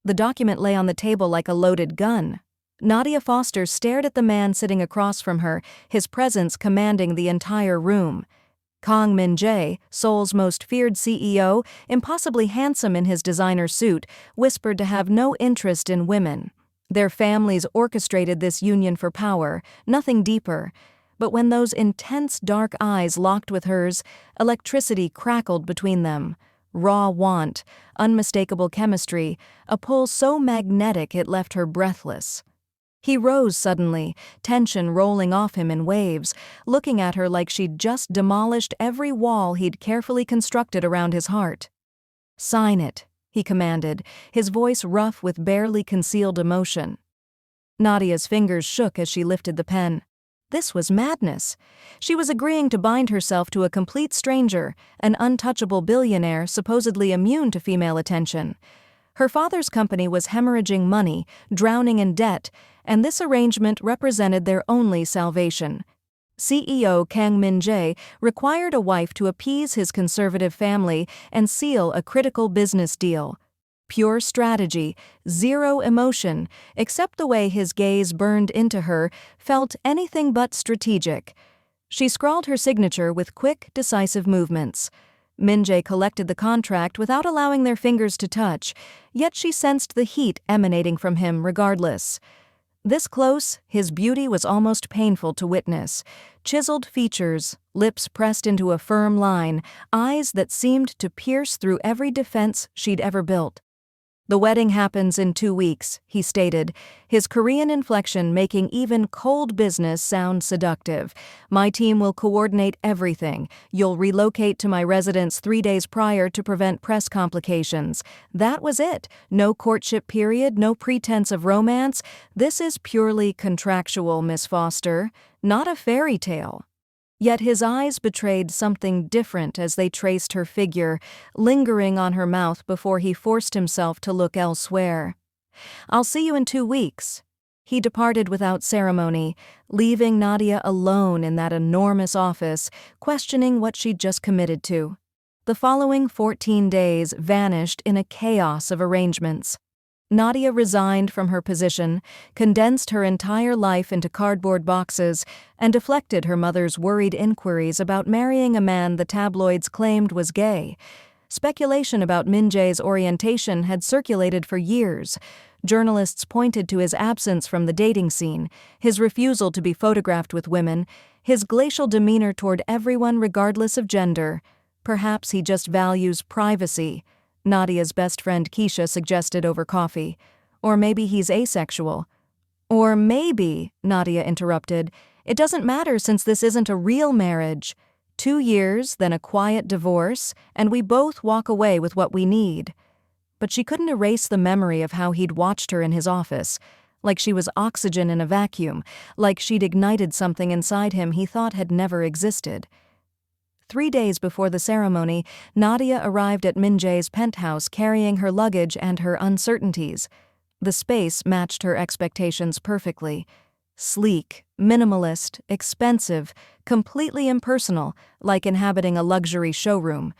The document lay on the table like a loaded gun. Nadia Foster stared at the man sitting across from her, his presence commanding the entire room. Kang Min-Jae, Seoul's most feared CEO, impossibly handsome in his designer suit, whispered to have no interest in women. Their families orchestrated this union for power, nothing deeper. But when those intense dark eyes locked with hers, electricity crackled between them. Raw want, unmistakable chemistry, a pull so magnetic it left her breathless. He rose suddenly, tension rolling off him in waves, looking at her like she'd just demolished every wall he'd carefully constructed around his heart. "Sign it," he commanded, his voice rough with barely concealed emotion. Nadia's fingers shook as she lifted the pen. This was madness. She was agreeing to bind herself to a complete stranger, an untouchable billionaire supposedly immune to female attention. Her father's company was hemorrhaging money, drowning in debt, and this arrangement represented their only salvation. CEO Kang Min-Jae required a wife to appease his conservative family and seal a critical business deal. Pure strategy, zero emotion, except the way his gaze burned into her, felt anything but strategic. She scrawled her signature with quick, decisive movements. Min-Jae collected the contract without allowing their fingers to touch, yet she sensed the heat emanating from him regardless. This close, his beauty was almost painful to witness. Chiseled features, lips pressed into a firm line, eyes that seemed to pierce through every defense she'd ever built. "The wedding happens in 2 weeks," he stated, his Korean inflection making even cold business sound seductive. "My team will coordinate everything. You'll relocate to my residence 3 days prior to prevent press complications." That was it. No courtship period, no pretense of romance. This is purely contractual, Miss Foster, not a fairy tale. Yet his eyes betrayed something different as they traced her figure, lingering on her mouth before he forced himself to look elsewhere. "I'll see you in 2 weeks." He departed without ceremony, leaving Nadia alone in that enormous office, questioning what she'd just committed to. The following 14 days vanished in a chaos of arrangements. Nadia resigned from her position, condensed her entire life into cardboard boxes, and deflected her mother's worried inquiries about marrying a man the tabloids claimed was gay. Speculation about Min-Jae's orientation had circulated for years. Journalists pointed to his absence from the dating scene, his refusal to be photographed with women, his glacial demeanor toward everyone regardless of gender. Perhaps he just values privacy, Nadia's best friend Keisha suggested over coffee. Or maybe he's asexual. Or maybe, Nadia interrupted, it doesn't matter since this isn't a real marriage. 2 years, then a quiet divorce, and we both walk away with what we need. But she couldn't erase the memory of how he'd watched her in his office, like she was oxygen in a vacuum, like she'd ignited something inside him he thought had never existed. 3 days before the ceremony, Nadia arrived at Min-Jae's penthouse carrying her luggage and her uncertainties. The space matched her expectations perfectly. Sleek, minimalist, expensive, completely impersonal, like inhabiting a luxury showroom.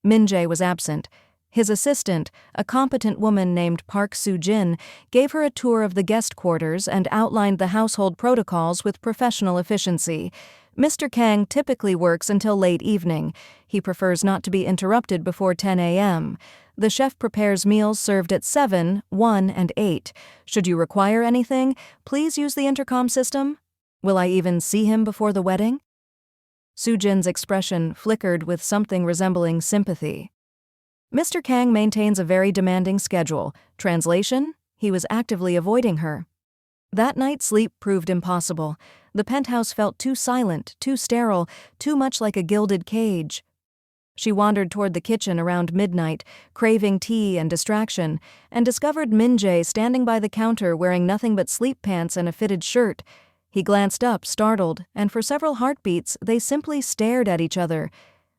Min-Jae was absent. His assistant, a competent woman named Park Soo-jin, gave her a tour of the guest quarters and outlined the household protocols with professional efficiency. Mr. Kang typically works until late evening. He prefers not to be interrupted before 10 a.m. The chef prepares meals served at 7, 1, and 8. Should you require anything, please use the intercom system. Will I even see him before the wedding? Soo-jin's expression flickered with something resembling sympathy. Mr. Kang maintains a very demanding schedule. Translation? He was actively avoiding her. That night sleep proved impossible. The penthouse felt too silent, too sterile, too much like a gilded cage. She wandered toward the kitchen around midnight, craving tea and distraction, and discovered Min-Jae standing by the counter wearing nothing but sleep pants and a fitted shirt. He glanced up, startled, and for several heartbeats they simply stared at each other.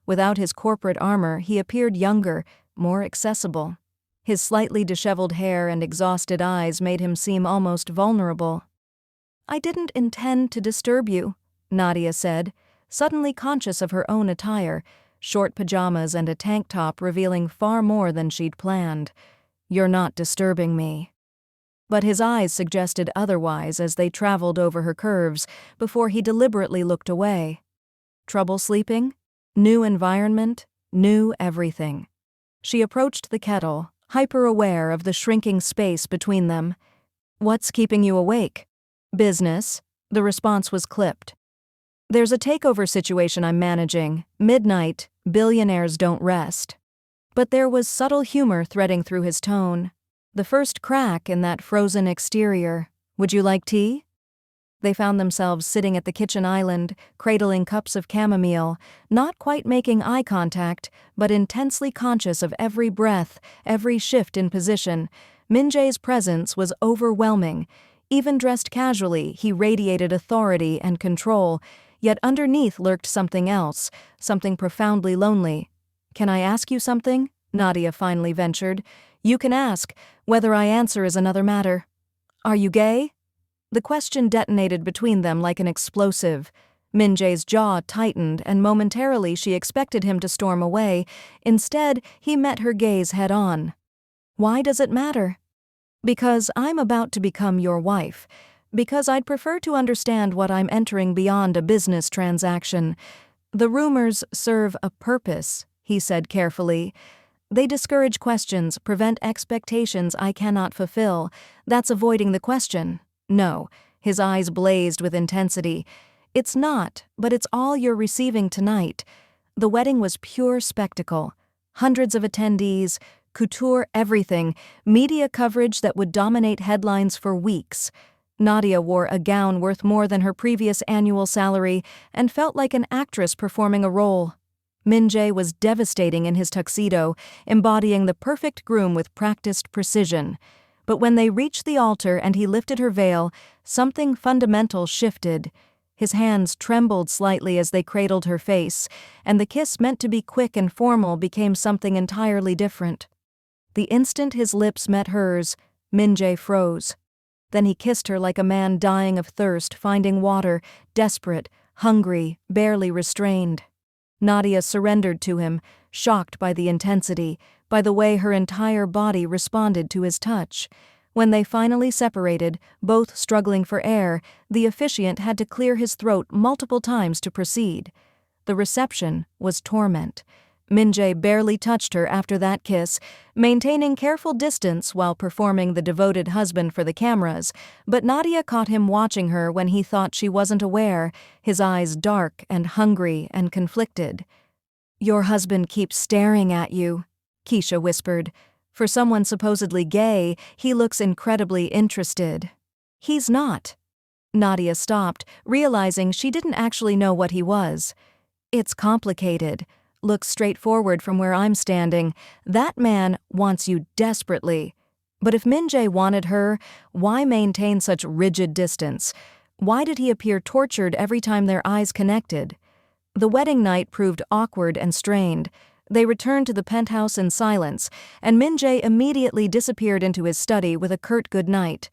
Without his corporate armor, he appeared younger, more accessible. His slightly disheveled hair and exhausted eyes made him seem almost vulnerable. "I didn't intend to disturb you," Nadia said, suddenly conscious of her own attire, short pajamas and a tank top revealing far more than she'd planned. "You're not disturbing me." But his eyes suggested otherwise as they traveled over her curves before he deliberately looked away. Trouble sleeping? New environment? New everything. She approached the kettle, hyper-aware of the shrinking space between them. "What's keeping you awake?" "Business." The response was clipped. "There's a takeover situation I'm managing. Midnight, billionaires don't rest." But there was subtle humor threading through his tone. The first crack in that frozen exterior. "Would you like tea?" They found themselves sitting at the kitchen island, cradling cups of chamomile, not quite making eye contact, but intensely conscious of every breath, every shift in position. Min-Jae's presence was overwhelming. Even dressed casually, he radiated authority and control, yet underneath lurked something else, something profoundly lonely. "Can I ask you something?" Nadia finally ventured. "You can ask. Whether I answer is another matter." "Are you gay?" The question detonated between them like an explosive. Min-Jae's jaw tightened, and momentarily she expected him to storm away. Instead, he met her gaze head-on. "Why does it matter?" "Because I'm about to become your wife. Because I'd prefer to understand what I'm entering beyond a business transaction. The rumors serve a purpose," he said carefully. "They discourage questions, prevent expectations I cannot fulfill. That's avoiding the question." "No." His eyes blazed with intensity. "It's not, but it's all you're receiving tonight." The wedding was pure spectacle. Hundreds of attendees, couture everything, media coverage that would dominate headlines for weeks. Nadia wore a gown worth more than her previous annual salary and felt like an actress performing a role. Min-Jae was devastating in his tuxedo, embodying the perfect groom with practiced precision. But when they reached the altar and he lifted her veil, something fundamental shifted. His hands trembled slightly as they cradled her face, and the kiss meant to be quick and formal became something entirely different. The instant his lips met hers, Min-Jae froze. Then he kissed her like a man dying of thirst, finding water, desperate, hungry, barely restrained. Nadia surrendered to him, shocked by the intensity, by the way her entire body responded to his touch. When they finally separated, both struggling for air, the officiant had to clear his throat multiple times to proceed. The reception was torment. Min-Jae barely touched her after that kiss, maintaining careful distance while performing the devoted husband for the cameras, but Nadia caught him watching her when he thought she wasn't aware, his eyes dark and hungry and conflicted. "Your husband keeps staring at you," Keisha whispered. "For someone supposedly gay, he looks incredibly interested." "He's not." Nadia stopped, realizing she didn't actually know what he was. "It's complicated. Looks straightforward from where I'm standing. That man wants you desperately." But if Min-Jae wanted her, why maintain such rigid distance? Why did he appear tortured every time their eyes connected? The wedding night proved awkward and strained. They returned to the penthouse in silence, and Min-Jae immediately disappeared into his study with a curt goodnight.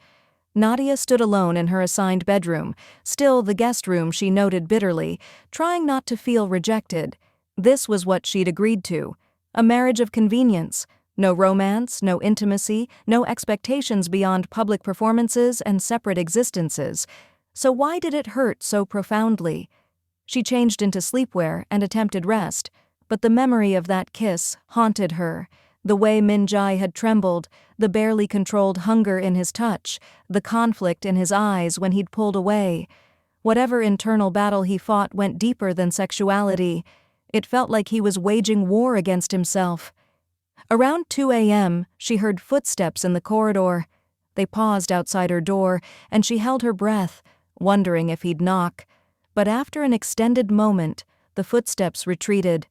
Nadia stood alone in her assigned bedroom, still the guest room she noted bitterly, trying not to feel rejected. This was what she'd agreed to. A marriage of convenience. No romance, no intimacy, no expectations beyond public performances and separate existences. So why did it hurt so profoundly? She changed into sleepwear and attempted rest, but the memory of that kiss haunted her. The way Min-Jae had trembled, the barely controlled hunger in his touch, the conflict in his eyes when he'd pulled away. Whatever internal battle he fought went deeper than sexuality. It felt like he was waging war against himself. Around 2 a.m., she heard footsteps in the corridor. They paused outside her door, and she held her breath, wondering if he'd knock. But after an extended moment, the footsteps retreated.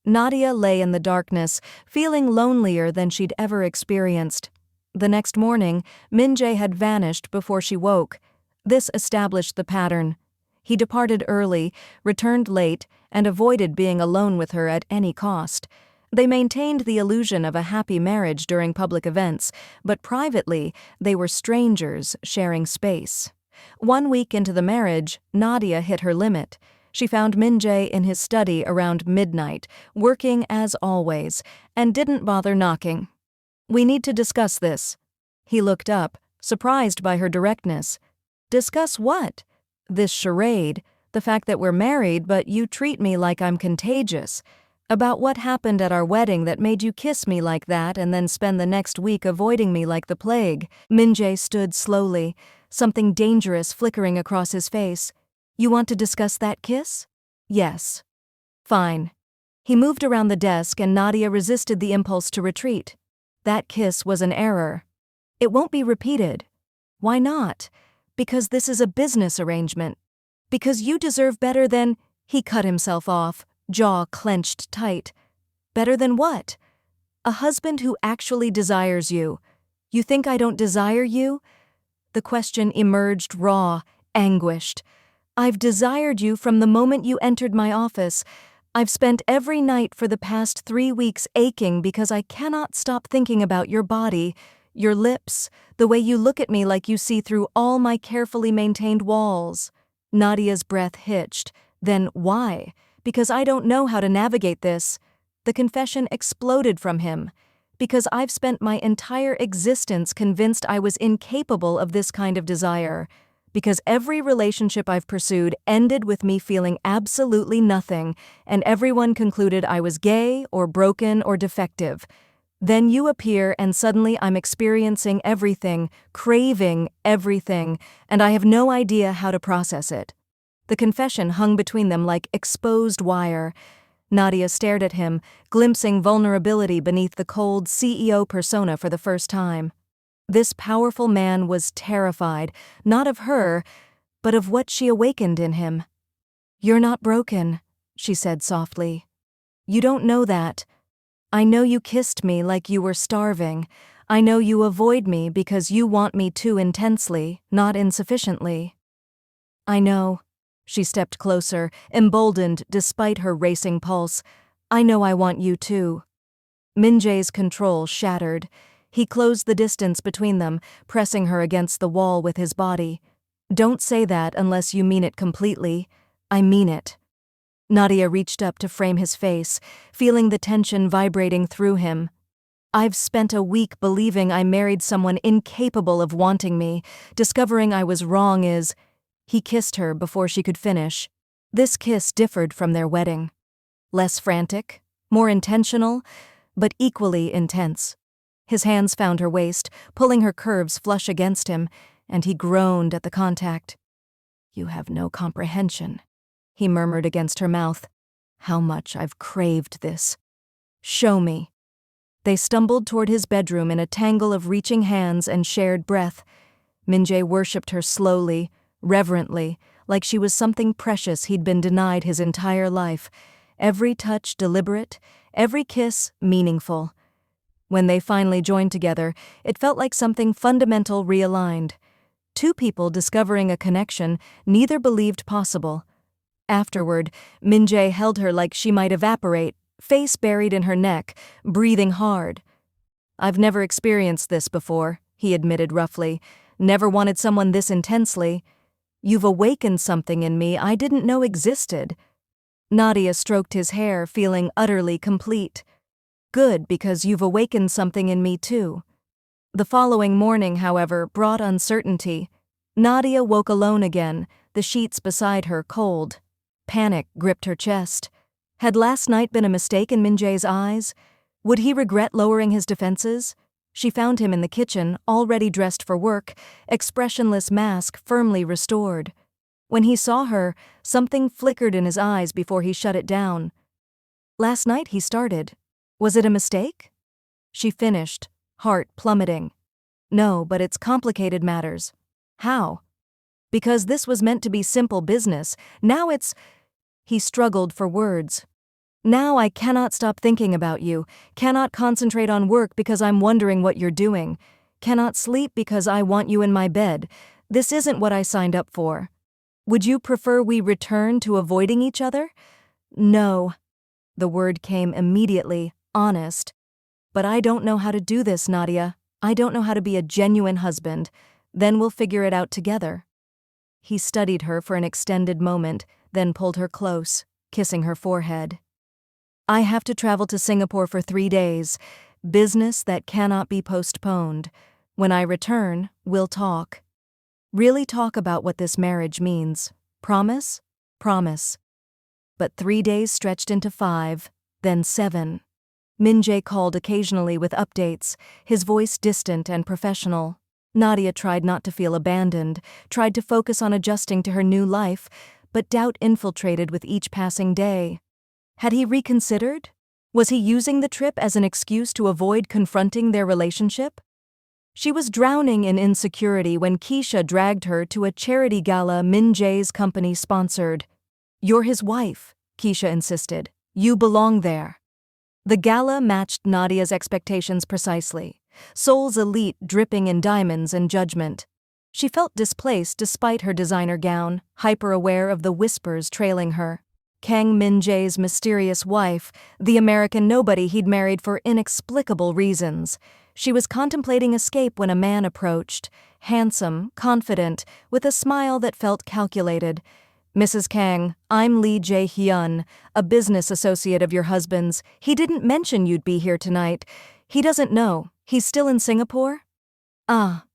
Nadia lay in the darkness, feeling lonelier than she'd ever experienced. The next morning, Min-Jae had vanished before she woke. This established the pattern. He departed early, returned late, and avoided being alone with her at any cost. They maintained the illusion of a happy marriage during public events, but privately, they were strangers sharing space. 1 week into the marriage, Nadia hit her limit. She found Min-Jae in his study around midnight, working as always, and didn't bother knocking. We need to discuss this. He looked up, surprised by her directness. Discuss what? This charade, the fact that we're married but you treat me like I'm contagious. About what happened at our wedding that made you kiss me like that and then spend the next week avoiding me like the plague. Min-Jae stood slowly, something dangerous flickering across his face. You want to discuss that kiss? Yes. Fine. He moved around the desk and Nadia resisted the impulse to retreat. That kiss was an error. It won't be repeated. Why not? Because this is a business arrangement. Because you deserve better than… He cut himself off, jaw clenched tight. Better than what? A husband who actually desires you. You think I don't desire you? The question emerged raw, anguished. I've desired you from the moment you entered my office. I've spent every night for the past 3 weeks aching because I cannot stop thinking about your body, your lips, the way you look at me like you see through all my carefully maintained walls. Nadia's breath hitched. Then why? Because I don't know how to navigate this. The confession exploded from him. Because I've spent my entire existence convinced I was incapable of this kind of desire. Because every relationship I've pursued ended with me feeling absolutely nothing, and everyone concluded I was gay or broken or defective. Then you appear and suddenly I'm experiencing everything, craving everything, and I have no idea how to process it. The confession hung between them like exposed wire. Nadia stared at him, glimpsing vulnerability beneath the cold CEO persona for the first time. This powerful man was terrified, not of her, but of what she awakened in him. You're not broken, she said softly. You don't know that. I know you kissed me like you were starving. I know you avoid me because you want me too intensely, not insufficiently. I know. She stepped closer, emboldened despite her racing pulse. I know I want you too. Min-Jae's control shattered. He closed the distance between them, pressing her against the wall with his body. Don't say that unless you mean it completely. I mean it. Nadia reached up to frame his face, feeling the tension vibrating through him. I've spent a week believing I married someone incapable of wanting me. Discovering I was wrong is… He kissed her before she could finish. This kiss differed from their wedding. Less frantic, more intentional, but equally intense. His hands found her waist, pulling her curves flush against him, and he groaned at the contact. You have no comprehension, he murmured against her mouth. How much I've craved this. Show me. They stumbled toward his bedroom in a tangle of reaching hands and shared breath. Min-Jae worshipped her slowly, reverently, like she was something precious he'd been denied his entire life. Every touch deliberate, every kiss meaningful. When they finally joined together, it felt like something fundamental realigned. Two people discovering a connection neither believed possible. Afterward, Min-Jae held her like she might evaporate, face buried in her neck, breathing hard. I've never experienced this before, he admitted roughly. Never wanted someone this intensely. You've awakened something in me I didn't know existed. Nadia stroked his hair, feeling utterly complete. Good, because you've awakened something in me too. The following morning, however, brought uncertainty. Nadia woke alone again, the sheets beside her cold. Panic gripped her chest. Had last night been a mistake in Min-Jae's eyes? Would he regret lowering his defenses? She found him in the kitchen, already dressed for work, expressionless mask firmly restored. When he saw her, something flickered in his eyes before he shut it down. Last night, he started. Was it a mistake? She finished, heart plummeting. No, but it's complicated matters. How? Because this was meant to be simple business. Now it's… He struggled for words. Now I cannot stop thinking about you, cannot concentrate on work because I'm wondering what you're doing, cannot sleep because I want you in my bed. This isn't what I signed up for. Would you prefer we return to avoiding each other? No. The word came immediately, honest. But I don't know how to do this, Nadia. I don't know how to be a genuine husband. Then we'll figure it out together. He studied her for an extended moment, then pulled her close, kissing her forehead. I have to travel to Singapore for 3 days. Business that cannot be postponed. When I return, we'll talk. Really talk about what this marriage means. Promise? Promise. But 3 days stretched into 5, then 7. Min-Jae called occasionally with updates, his voice distant and professional. Nadia tried not to feel abandoned, tried to focus on adjusting to her new life, but doubt infiltrated with each passing day. Had he reconsidered? Was he using the trip as an excuse to avoid confronting their relationship? She was drowning in insecurity when Keisha dragged her to a charity gala Min-Jae's company sponsored. "You're his wife," Keisha insisted. "You belong there." The gala matched Nadia's expectations precisely. Seoul's elite dripping in diamonds and judgment. She felt displaced despite her designer gown, hyper-aware of the whispers trailing her. Kang Min-Jae's mysterious wife, the American nobody he'd married for inexplicable reasons. She was contemplating escape when a man approached, handsome, confident, with a smile that felt calculated. "Mrs. Kang, I'm Lee Jae-hyun, a business associate of your husband's. He didn't mention you'd be here tonight. He doesn't know. He's still in Singapore?" "Ah."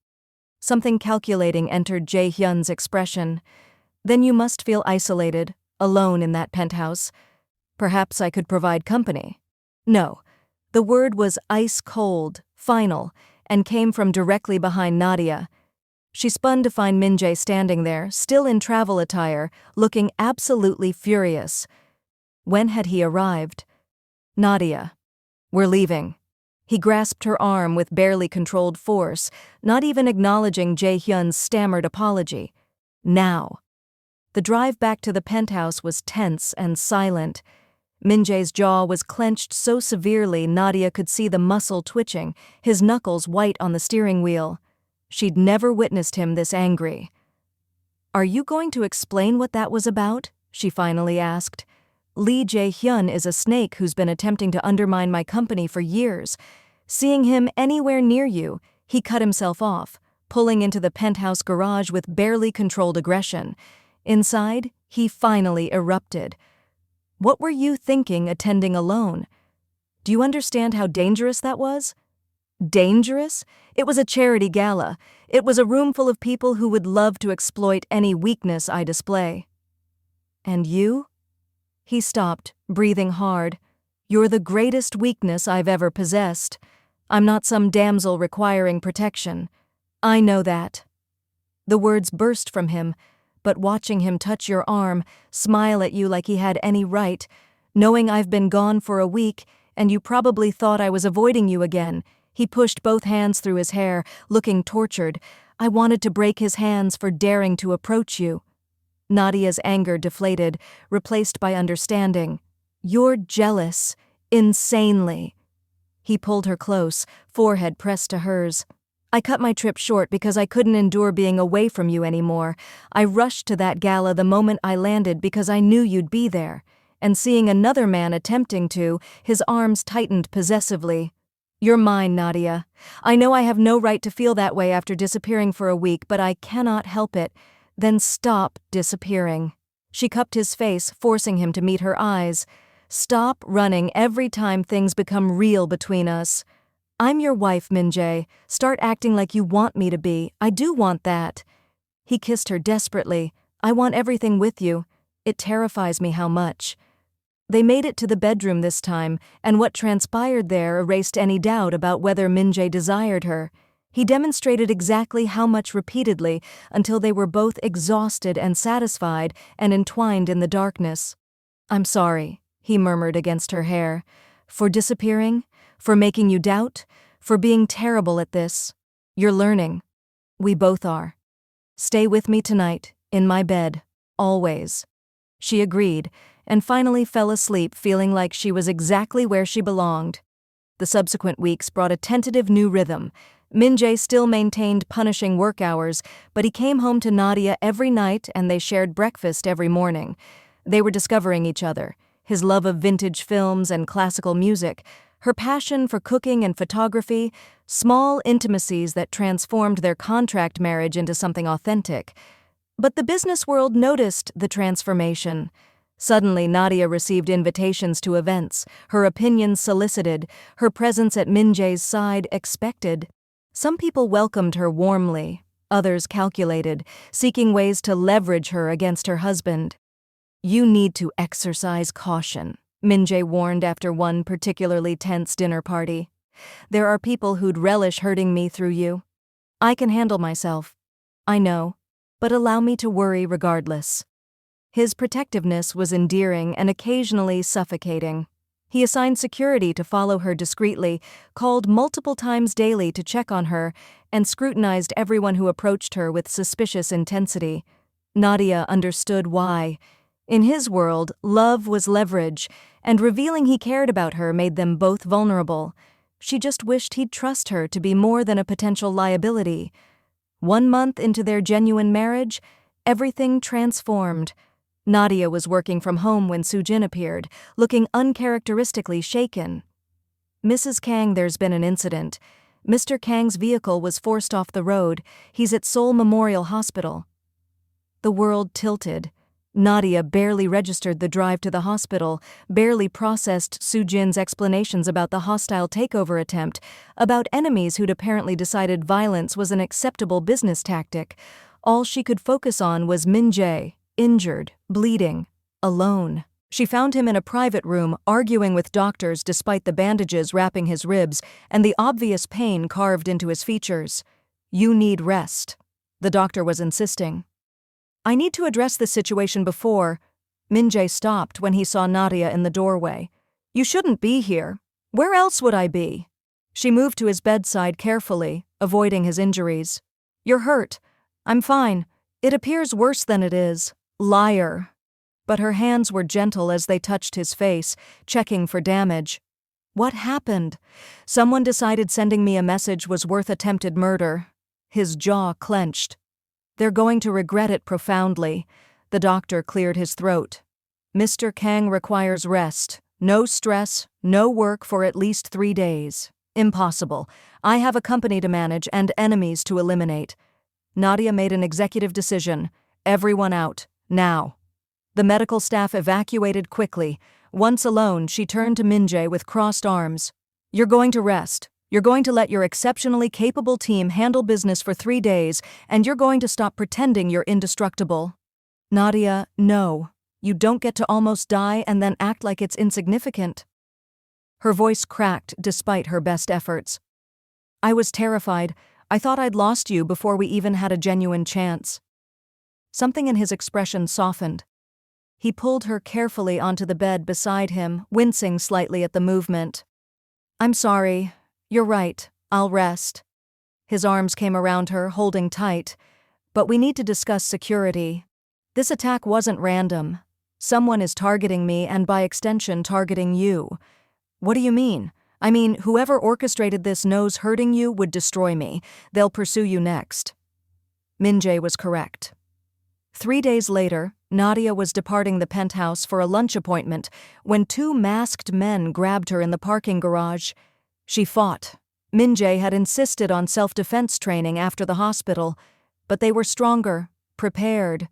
Something calculating entered Jae-hyun's expression. "Then you must feel isolated, alone in that penthouse. Perhaps I could provide company." No. The word was ice-cold, final, and came from directly behind Nadia. She spun to find Min-Jae standing there, still in travel attire, looking absolutely furious. When had he arrived? "Nadia, we're leaving." He grasped her arm with barely controlled force, not even acknowledging Jae-hyun's stammered apology. Now. The drive back to the penthouse was tense and silent. Min-Jae's jaw was clenched so severely Nadia could see the muscle twitching, his knuckles white on the steering wheel. She'd never witnessed him this angry. "Are you going to explain what that was about?" she finally asked. "Lee Jae-hyun is a snake who's been attempting to undermine my company for years. Seeing him anywhere near you, he cut himself off, pulling into the penthouse garage with barely controlled aggression. Inside, he finally erupted. What were you thinking attending alone? Do you understand how dangerous that was?" Dangerous? It was a charity gala. It was a room full of people who would love to exploit any weakness I display. "And you?" He stopped, breathing hard. "You're the greatest weakness I've ever possessed. I'm not some damsel requiring protection. I know that." The words burst from him, but watching him touch your arm, smile at you like he had any right, knowing I've been gone for a week and you probably thought I was avoiding you again, he pushed both hands through his hair, looking tortured. I wanted to break his hands for daring to approach you. Nadia's anger deflated, replaced by understanding. "You're jealous. Insanely." He pulled her close, forehead pressed to hers. "I cut my trip short because I couldn't endure being away from you anymore. I rushed to that gala the moment I landed because I knew you'd be there." And seeing another man attempting to, his arms tightened possessively. "You're mine, Nadia. I know I have no right to feel that way after disappearing for a week, but I cannot help it. Then stop disappearing." She cupped his face, forcing him to meet her eyes. "Stop running every time things become real between us. I'm your wife, Min-Jae. Start acting like you want me to be. I do want that." He kissed her desperately. "I want everything with you. It terrifies me how much." They made it to the bedroom this time, and what transpired there erased any doubt about whether Min-Jae desired her. He demonstrated exactly how much repeatedly until they were both exhausted and satisfied and entwined in the darkness. "I'm sorry," he murmured against her hair, "for disappearing, for making you doubt, for being terrible at this. You're learning. We both are. Stay with me tonight, in my bed, always." She agreed, and finally fell asleep feeling like she was exactly where she belonged. The subsequent weeks brought a tentative new rhythm. Min-Jae still maintained punishing work hours, but he came home to Nadia every night and they shared breakfast every morning. They were discovering each other, his love of vintage films and classical music, her passion for cooking and photography, small intimacies that transformed their contract marriage into something authentic. But the business world noticed the transformation. Suddenly, Nadia received invitations to events, her opinions solicited, her presence at Min-Jae's side expected. Some people welcomed her warmly, others calculated, seeking ways to leverage her against her husband. "You need to exercise caution," Min-Jae warned after one particularly tense dinner party. "There are people who'd relish hurting me through you. I can handle myself. I know, but allow me to worry regardless." His protectiveness was endearing and occasionally suffocating. He assigned security to follow her discreetly, called multiple times daily to check on her, and scrutinized everyone who approached her with suspicious intensity. Nadia understood why. In his world, love was leverage, and revealing he cared about her made them both vulnerable. She just wished he'd trust her to be more than a potential liability. 1 month into their genuine marriage, everything transformed. Nadia was working from home when Soo-jin appeared, looking uncharacteristically shaken. "Mrs. Kang, there's been an incident. Mr. Kang's vehicle was forced off the road. He's at Seoul Memorial Hospital." The world tilted. Nadia barely registered the drive to the hospital, barely processed Soo-jin's explanations about the hostile takeover attempt, about enemies who'd apparently decided violence was an acceptable business tactic. All she could focus on was Min-Jae, injured, bleeding, alone. She found him in a private room, arguing with doctors despite the bandages wrapping his ribs and the obvious pain carved into his features. "You need rest," the doctor was insisting. "I need to address this situation before—" Min-Jae stopped when he saw Nadia in the doorway. "You shouldn't be here. Where else would I be?" She moved to his bedside carefully, avoiding his injuries. "You're hurt. I'm fine. It appears worse than it is. Liar." But her hands were gentle as they touched his face, checking for damage. "What happened?" "Someone decided sending me a message was worth attempted murder." His jaw clenched. "They're going to regret it profoundly." The doctor cleared his throat. "Mr. Kang requires rest. No stress, no work for at least 3 days. Impossible. I have a company to manage and enemies to eliminate." Nadia made an executive decision. "Everyone out. Now." The medical staff evacuated quickly. Once alone, she turned to Min-Jae with crossed arms. "You're going to rest. You're going to let your exceptionally capable team handle business for 3 days, and you're going to stop pretending you're indestructible." "Nadia, no. You don't get to almost die and then act like it's insignificant." Her voice cracked despite her best efforts. "I was terrified. I thought I'd lost you before we even had a genuine chance." Something in his expression softened. He pulled her carefully onto the bed beside him, wincing slightly at the movement. "I'm sorry. You're right. I'll rest." His arms came around her, holding tight. "But we need to discuss security. This attack wasn't random. Someone is targeting me and by extension targeting you." "What do you mean?" "I mean, whoever orchestrated this knows hurting you would destroy me. They'll pursue you next." Min-Jae was correct. 3 days later, Nadia was departing the penthouse for a lunch appointment when 2 masked men grabbed her in the parking garage. She fought. Min-Jae had insisted on self-defense training after the hospital, but they were stronger, prepared.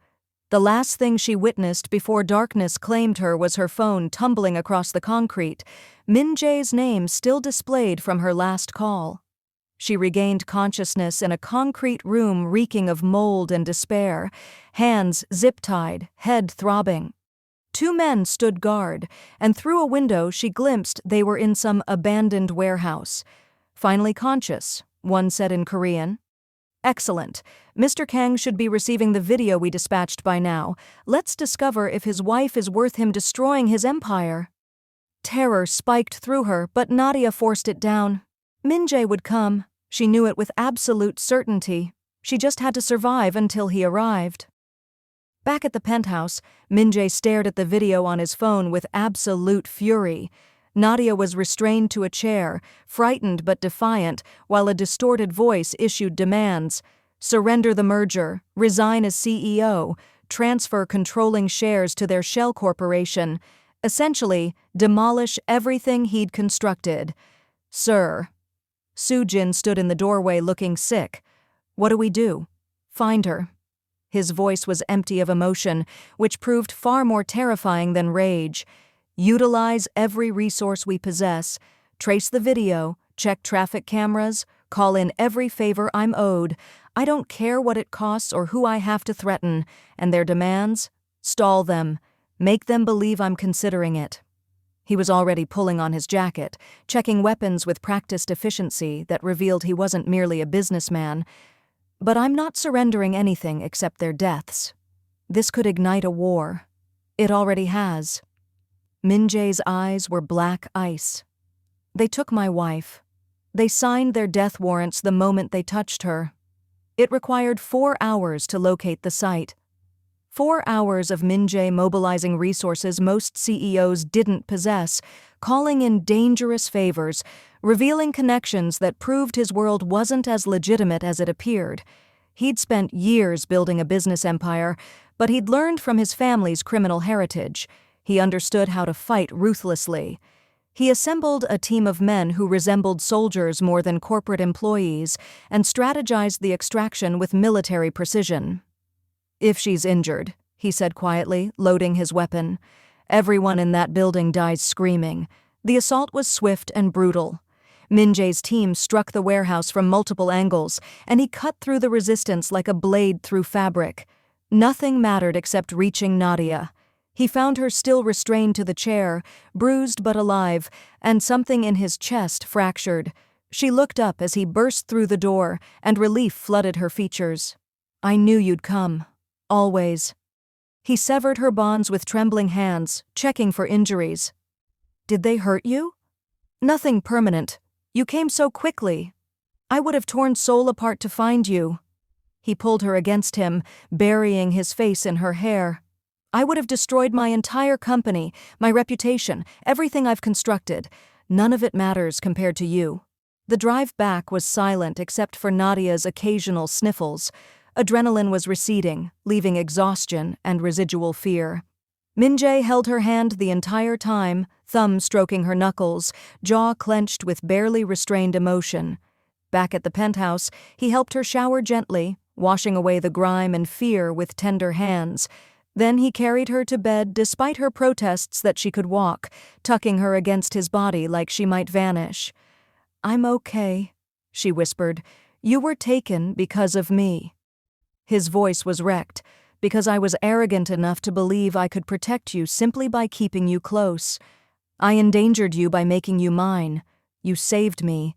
The last thing she witnessed before darkness claimed her was her phone tumbling across the concrete, Min-Jae's name still displayed from her last call. She regained consciousness in a concrete room reeking of mold and despair, hands zip-tied, head throbbing. 2 men stood guard, and through a window she glimpsed they were in some abandoned warehouse. "Finally conscious," one said in Korean. "Excellent. Mr. Kang should be receiving the video we dispatched by now. Let's discover if his wife is worth him destroying his empire." Terror spiked through her, but Nadia forced it down. Min-Jae would come. She knew it with absolute certainty. She just had to survive until he arrived. Back at the penthouse, Min-Jae stared at the video on his phone with absolute fury. Nadia was restrained to a chair, frightened but defiant, while a distorted voice issued demands. Surrender the merger, resign as CEO, transfer controlling shares to their shell corporation. Essentially, demolish everything he'd constructed. "Sir." Soo-jin stood in the doorway looking sick. "What do we do?" "Find her." His voice was empty of emotion, which proved far more terrifying than rage. Utilize every resource we possess. Trace the video, check traffic cameras, call in every favor I'm owed. I don't care what it costs or who I have to threaten. And their demands? Stall them. Make them believe I'm considering it. He was already pulling on his jacket, checking weapons with practiced efficiency that revealed he wasn't merely a businessman. But I'm not surrendering anything except their deaths. This could ignite a war. It already has. Min-Jae's eyes were black ice. They took my wife. They signed their death warrants the moment they touched her. It required 4 hours to locate the site. 4 hours of Min-Jae mobilizing resources most CEOs didn't possess, calling in dangerous favors, revealing connections that proved his world wasn't as legitimate as it appeared. He'd spent years building a business empire, but he'd learned from his family's criminal heritage. He understood how to fight ruthlessly. He assembled a team of men who resembled soldiers more than corporate employees and strategized the extraction with military precision. "If she's injured," he said quietly, loading his weapon. Everyone in that building dies screaming. The assault was swift and brutal. Min-Jae's team struck the warehouse from multiple angles, and he cut through the resistance like a blade through fabric. Nothing mattered except reaching Nadia. He found her still restrained to the chair, bruised but alive, and something in his chest fractured. She looked up as he burst through the door, and relief flooded her features. "I knew you'd come. Always." He severed her bonds with trembling hands, checking for injuries. "Did they hurt you?" "Nothing permanent. You came so quickly. I would have torn Seoul apart to find you." He pulled her against him, burying his face in her hair. "I would have destroyed my entire company, my reputation, everything I've constructed. None of it matters compared to you." The drive back was silent except for Nadia's occasional sniffles. Adrenaline was receding, leaving exhaustion and residual fear. Min-Jae held her hand the entire time, thumb stroking her knuckles, jaw clenched with barely restrained emotion. Back at the penthouse, he helped her shower gently, washing away the grime and fear with tender hands. Then he carried her to bed despite her protests that she could walk, tucking her against his body like she might vanish. "I'm okay," she whispered. "You were taken because of me." His voice was wrecked, "because I was arrogant enough to believe I could protect you simply by keeping you close. I endangered you by making you mine. You saved me.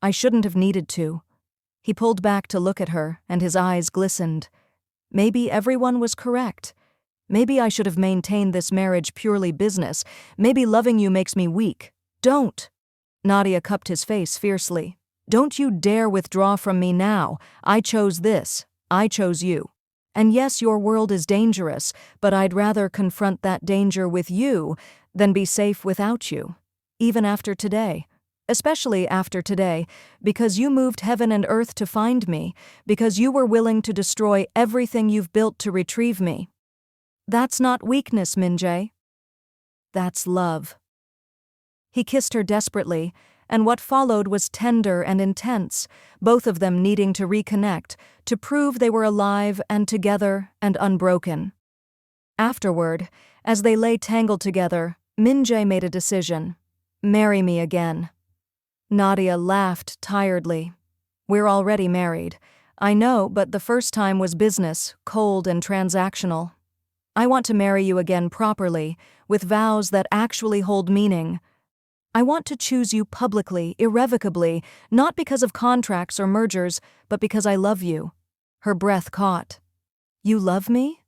I shouldn't have needed to." He pulled back to look at her, and his eyes glistened. "Maybe everyone was correct. Maybe I should have maintained this marriage purely business. Maybe loving you makes me weak. Don't!" Nadia cupped his face fiercely. "Don't you dare withdraw from me now. I chose this. I chose you. And yes, your world is dangerous, but I'd rather confront that danger with you than be safe without you. Even after today. Especially after today, because you moved heaven and earth to find me, because you were willing to destroy everything you've built to retrieve me. That's not weakness, Min-Jae. That's love." He kissed her desperately, and what followed was tender and intense, both of them needing to reconnect, to prove they were alive and together and unbroken. Afterward, as they lay tangled together, Min-Jae made a decision. "Marry me again." Nadia laughed tiredly. "We're already married. I know, but the first time was business, cold and transactional. I want to marry you again properly, with vows that actually hold meaning. I want to choose you publicly, irrevocably, not because of contracts or mergers, but because I love you." Her breath caught. "You love me?"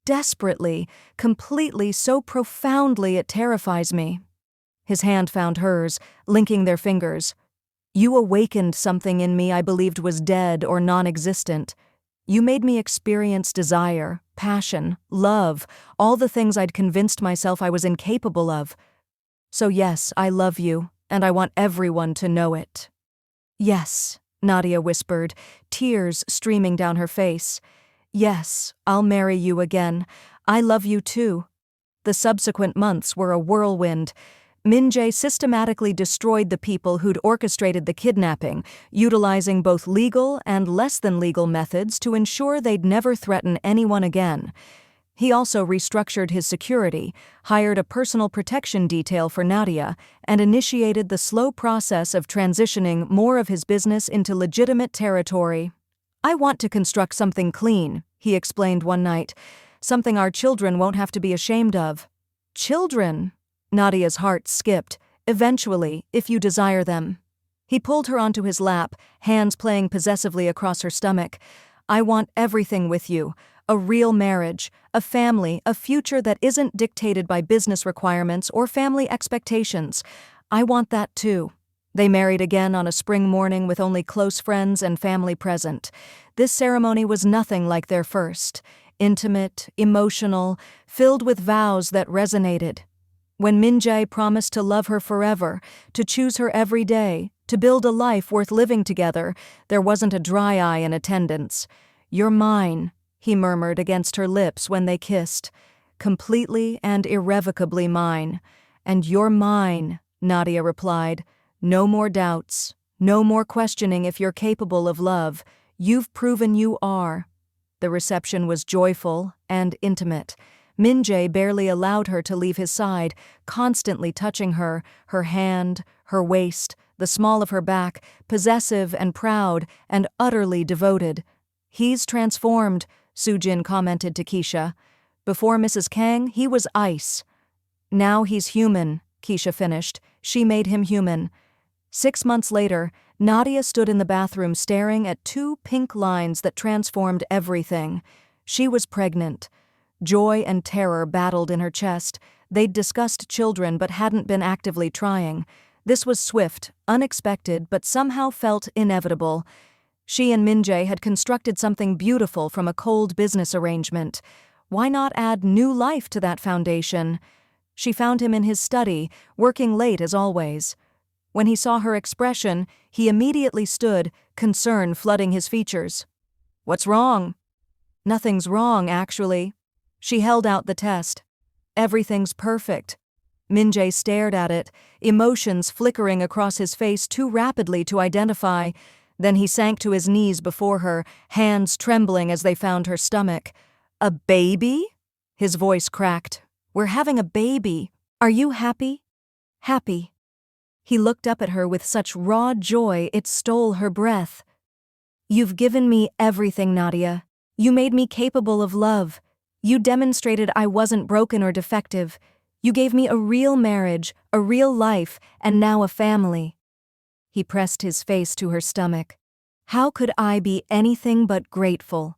"Desperately, completely, so profoundly it terrifies me." His hand found hers, linking their fingers. "You awakened something in me I believed was dead or non-existent. You made me experience desire, passion, love, all the things I'd convinced myself I was incapable of. So yes, I love you, and I want everyone to know it." "Yes," Nadia whispered, tears streaming down her face. "Yes, I'll marry you again. I love you too." The subsequent months were a whirlwind. Min-Jae systematically destroyed the people who'd orchestrated the kidnapping, utilizing both legal and less-than-legal methods to ensure they'd never threaten anyone again. He also restructured his security, hired a personal protection detail for Nadia, and initiated the slow process of transitioning more of his business into legitimate territory. "I want to construct something clean," he explained one night, "something our children won't have to be ashamed of." "Children?" Nadia's heart skipped. "Eventually, if you desire them." He pulled her onto his lap, hands playing possessively across her stomach. "I want everything with you. A real marriage, a family, a future that isn't dictated by business requirements or family expectations. I want that too." They married again on a spring morning with only close friends and family present. This ceremony was nothing like their first. Intimate, emotional, filled with vows that resonated. When Min-Jae promised to love her forever, to choose her every day, to build a life worth living together, there wasn't a dry eye in attendance. "You're mine," he murmured against her lips when they kissed. "Completely and irrevocably mine." "And you're mine," Nadia replied. "No more doubts. No more questioning if you're capable of love. You've proven you are." The reception was joyful and intimate. Min-Jae barely allowed her to leave his side, constantly touching her hand, her waist, the small of her back, possessive and proud and utterly devoted. "He's transformed," Soo-jin commented to Keisha. "Before Mrs. Kang, he was ice. Now he's human," Keisha finished. "She made him human." 6 months later, Nadia stood in the bathroom staring at 2 pink lines that transformed everything. She was pregnant. Joy and terror battled in her chest. They'd discussed children but hadn't been actively trying. This was swift, unexpected, but somehow felt inevitable. She and Min-Jae had constructed something beautiful from a cold business arrangement. Why not add new life to that foundation? She found him in his study, working late as always. When he saw her expression, he immediately stood, concern flooding his features. "What's wrong?" "Nothing's wrong, actually." She held out the test. "Everything's perfect." Min-Jae stared at it, emotions flickering across his face too rapidly to identify. Then he sank to his knees before her, hands trembling as they found her stomach. "A baby?" His voice cracked. "We're having a baby. Are you happy?" "Happy." He looked up at her with such raw joy it stole her breath. "You've given me everything, Nadia. You made me capable of love. You demonstrated I wasn't broken or defective. You gave me a real marriage, a real life, and now a family." He pressed his face to her stomach. "How could I be anything but grateful?"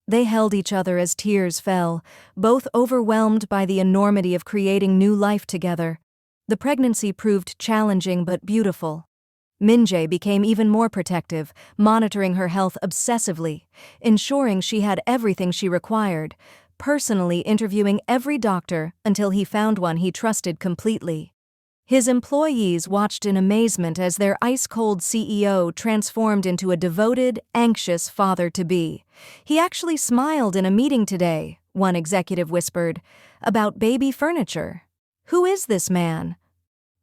They held each other as tears fell, both overwhelmed by the enormity of creating new life together. The pregnancy proved challenging but beautiful. Min-Jae became even more protective, monitoring her health obsessively, ensuring she had everything she required, personally interviewing every doctor until he found one he trusted completely. His employees watched in amazement as their ice-cold CEO transformed into a devoted, anxious father-to-be. "He actually smiled in a meeting today," one executive whispered, "about baby furniture. Who is this man?"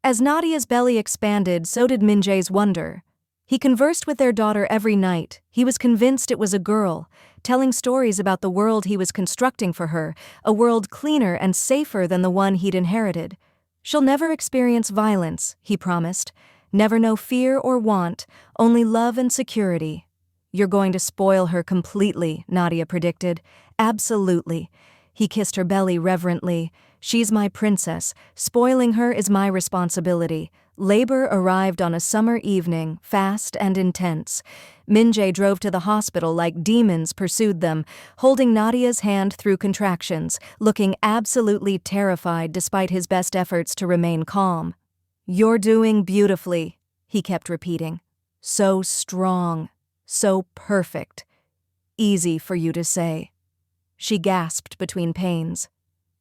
As Nadia's belly expanded, so did Min-Jae's wonder. He conversed with their daughter every night. He was convinced it was a girl, telling stories about the world he was constructing for her, a world cleaner and safer than the one he'd inherited. "She'll never experience violence," he promised. "Never know fear or want, only love and security." "You're going to spoil her completely," Nadia predicted. "Absolutely." He kissed her belly reverently. "She's my princess. Spoiling her is my responsibility." Labor arrived on a summer evening, fast and intense. Min-Jae drove to the hospital like demons pursued them, holding Nadia's hand through contractions, looking absolutely terrified despite his best efforts to remain calm. "You're doing beautifully," he kept repeating. "So strong. So perfect. Easy for you to say." She gasped between pains.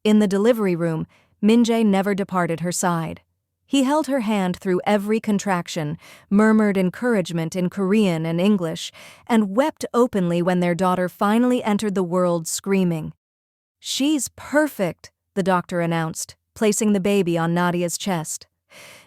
In the delivery room, Min-Jae never departed her side. He held her hand through every contraction, murmured encouragement in Korean and English, and wept openly when their daughter finally entered the world screaming. "She's perfect," the doctor announced, placing the baby on Nadia's chest.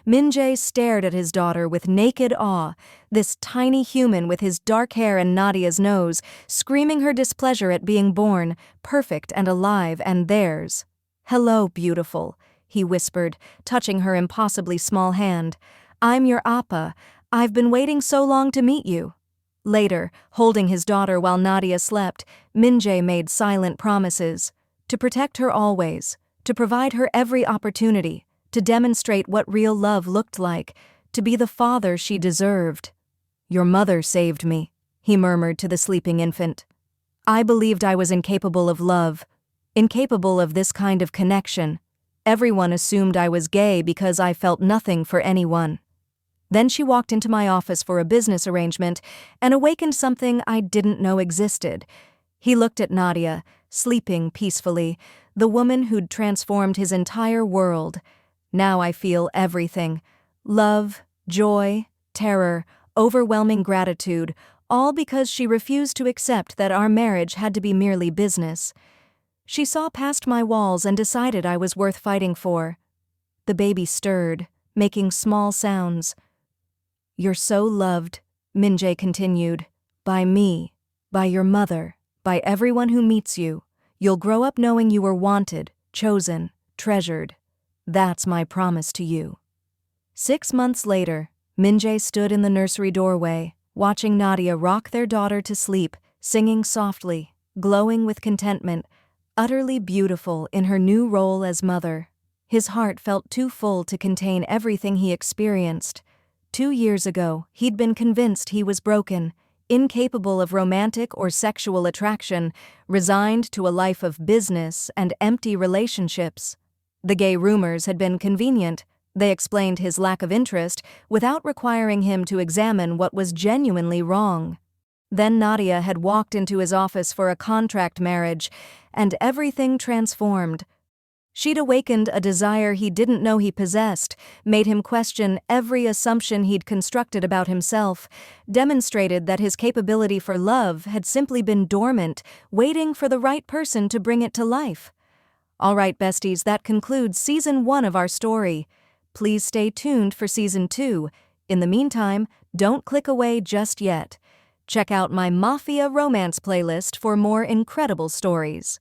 Min-Jae stared at his daughter with naked awe, this tiny human with his dark hair and Nadia's nose, screaming her displeasure at being born, perfect and alive, and theirs. "Hello, beautiful," he whispered, touching her impossibly small hand. "I'm your Appa. I've been waiting so long to meet you." Later, holding his daughter while Nadia slept, Min-Jae made silent promises. To protect her always, to provide her every opportunity, to demonstrate what real love looked like, to be the father she deserved. "Your mother saved me," he murmured to the sleeping infant. "I believed I was incapable of love, incapable of this kind of connection. Everyone assumed I was gay because I felt nothing for anyone." Then she walked into my office for a business arrangement and awakened something I didn't know existed. He looked at Nadia, sleeping peacefully, the woman who'd transformed his entire world. Now I feel everything. Love, joy, terror, overwhelming gratitude, all because she refused to accept that our marriage had to be merely business. She saw past my walls and decided I was worth fighting for. The baby stirred, making small sounds. "You're so loved," Min-Jae continued, "by me, by your mother, by everyone who meets you. You'll grow up knowing you were wanted, chosen, treasured. That's my promise to you." 6 months later, Min-Jae stood in the nursery doorway, watching Nadia rock their daughter to sleep, singing softly, glowing with contentment, utterly beautiful in her new role as mother. His heart felt too full to contain everything he experienced. 2 years ago, he'd been convinced he was broken, incapable of romantic or sexual attraction, resigned to a life of business and empty relationships. The gay rumors had been convenient. They explained his lack of interest without requiring him to examine what was genuinely wrong. Then Nadia had walked into his office for a contract marriage, and everything transformed. She'd awakened a desire he didn't know he possessed, made him question every assumption he'd constructed about himself, demonstrated that his capability for love had simply been dormant, waiting for the right person to bring it to life. All right, besties, that concludes Season 1 of our story. Please stay tuned for Season 2. In the meantime, don't click away just yet. Check out my Mafia romance playlist for more incredible stories.